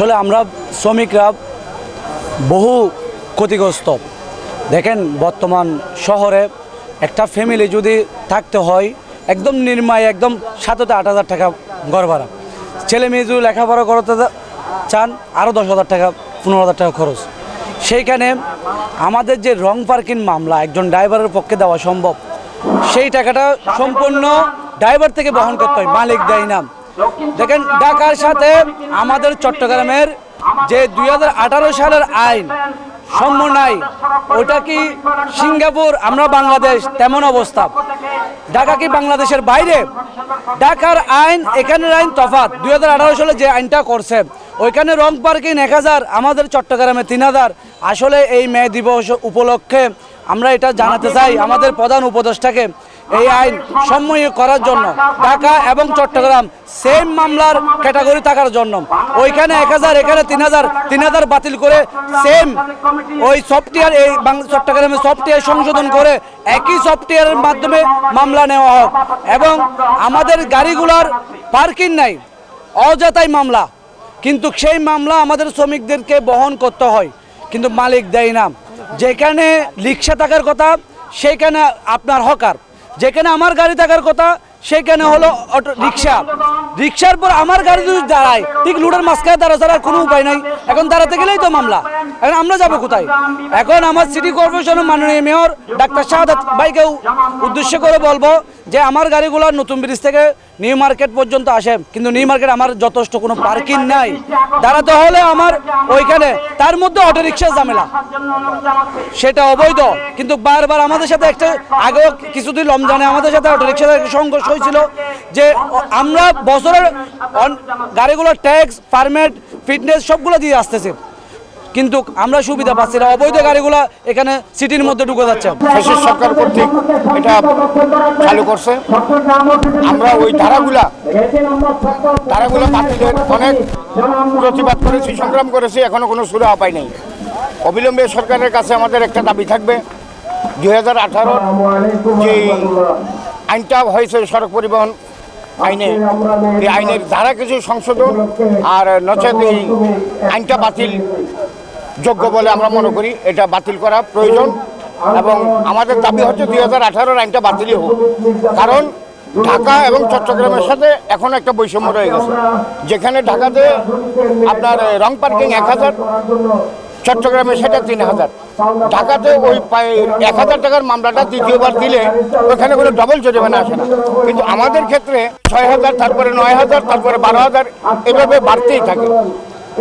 আসলে আমরা শ্রমিকরা বহু ক্ষতিগ্রস্ত। দেখেন বর্তমান শহরে একটা ফ্যামিলি যদি থাকতে হয় একদম নির্মায় একদম 7,000-8,000 টাকা ঘর ভাড়া, ছেলে মেয়ে যদি লেখাপড়া করতে চান আরও 10,000 টাকা 15,000 টাকা খরচ। সেইখানে আমাদের যে রং পার্কিং মামলা একজন ড্রাইভারের পক্ষে দেওয়া সম্ভব, সেই টাকাটা সম্পূর্ণ ড্রাইভার থেকে বহন করতে হয়, মালিক দেয় না। দেখেন ঢাকার সাথে আমাদের চট্টগ্রামের যে 2018 সালের আইন সমন্বয়, ওটা কি সিঙ্গাপুর আমরা বাংলাদেশ তেমন অবস্থা। ঢাকা কি বাংলাদেশের বাইরে? ঢাকার আইন এখানের আইন তফাৎ। 2018 সালে যে আইনটা করছে ওইখানে রং পার্কিং 1000, আমাদের চট্টগ্রামে 3000। আসলে এই মে দিবস উপলক্ষে আমরা এটা জানাতে চাই আমাদের প্রধান উপদেষ্টাকে, এই আইন সমন্বয় করার জন্য ঢাকা এবং চট্টগ্রাম সেম মামলার ক্যাটাগরি থাকার জন্য ওইখানে 1000 এখানে 3000 বাতিল করে সেম ওই সফটওয়্যার এই চট্টগ্রামে সফটওয়্যার সংশোধন করে একই সফটওয়্যারের মাধ্যমে মামলা নেওয়া হোক। এবং আমাদের গাড়িগুলোর পার্কিং নাই, অযথাই মামলা, কিন্তু সেই মামলা আমাদের শ্রমিকদেরকে বহন করতে হয়, কিন্তু মালিক দেয় না। যেখানে রিক্সা থাকার কথা সেইখানে আপনার হকার, যেখানে আমার গাড়ি থাকার কথা সেখানে হলো অটো রিক্সার পর আমার গাড়ি যদি দাঁড়ায় ঠিক লুটের মাঝখানে দাঁড়া কোনো উপায় নাই। এখন দাঁড়াতে গেলেই তো মামলা, এখন আমরা যাবো কোথায়? এখন আমার সিটি কর্পোরেশনের মাননীয় মেয়র ডাক্তার শাহাদাত ভাইকে উদ্দেশ্য করে বলবো যে আমার গাড়িগুলো নতুন ব্রিজ থেকে নিউ মার্কেট পর্যন্ত আসে, কিন্তু নিউ মার্কেট আমার যথেষ্ট কোনো পার্কিং নাই, দাঁড়াতে হলে আমার ওইখানে, তার মধ্যে অটো রিক্সার ঝামেলা, সেটা অবৈধ। কিন্তু বারবার আমাদের সাথে একটা আগেও কিছুদিন রমজানে আমাদের সাথে অটো রিক্সার সংঘর্ষ হয়েছিল যে আমরা বছরের গাড়িগুলোর ট্যাক্স পারমিট ফিটনেস সবগুলো দিয়ে আসতেছে, কিন্তু আমরা সুবিধা পাচ্ছি না, অবৈধ গাড়িগুলো এখানে সিটির মধ্যে ঢুকে যাচ্ছে। ফ্যাসিস্ট সরকার কর্তৃক এটা চালু করছে। আমরা ওই ধারাগুলা বাতিলের অনেক প্রতিবাদ করেছি, সংগ্রাম করেছি, এখনো কোনো সুরাহা পাই নাই। অবিলম্বে সরকারের কাছে আমাদের একটা দাবি থাকবে, 2018 যে আইনটা হয়েছে সড়ক পরিবহন আইনে, এই আইনের ধারা কিছু সংশোধন আর নচেত এই আইনটা বাতিল যোগ্য বলে আমরা মনে করি, এটা বাতিল করা প্রয়োজন। এবং আমাদের দাবি হচ্ছে 2018 আইনটা বাতিলই হোক, কারণ ঢাকা এবং চট্টগ্রামের সাথে এখন একটা বৈষম্য রয়ে গেছে। যেখানে ঢাকাতে আপনার রং পার্কিং 1000, চট্টগ্রামে সেটা 3000। ঢাকাতে ওই 1000 টাকার মামলাটা দ্বিতীয়বার দিলে ওখানে কোনো ডবল জরিমানা আসে না, কিন্তু আমাদের ক্ষেত্রে 6000, তারপরে 9000, তারপরে 12000 এভাবে বাড়তেই থাকে।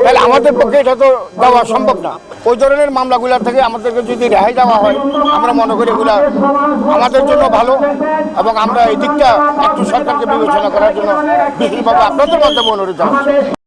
তাহলে আমাদের পক্ষে এটা তো দেওয়া সম্ভব না। ওই ধরনের মামলাগুলো থেকে আমাদেরকে যদি রেহাই দেওয়া হয়, আমরা মনে করি এগুলা আমাদের জন্য ভালো, এবং আমরা এই দিকটা একটু সরকারকে বিবেচনা করার জন্য বিশেষভাবে আপনাদের মাধ্যমে অনুরোধ জানাচ্ছি।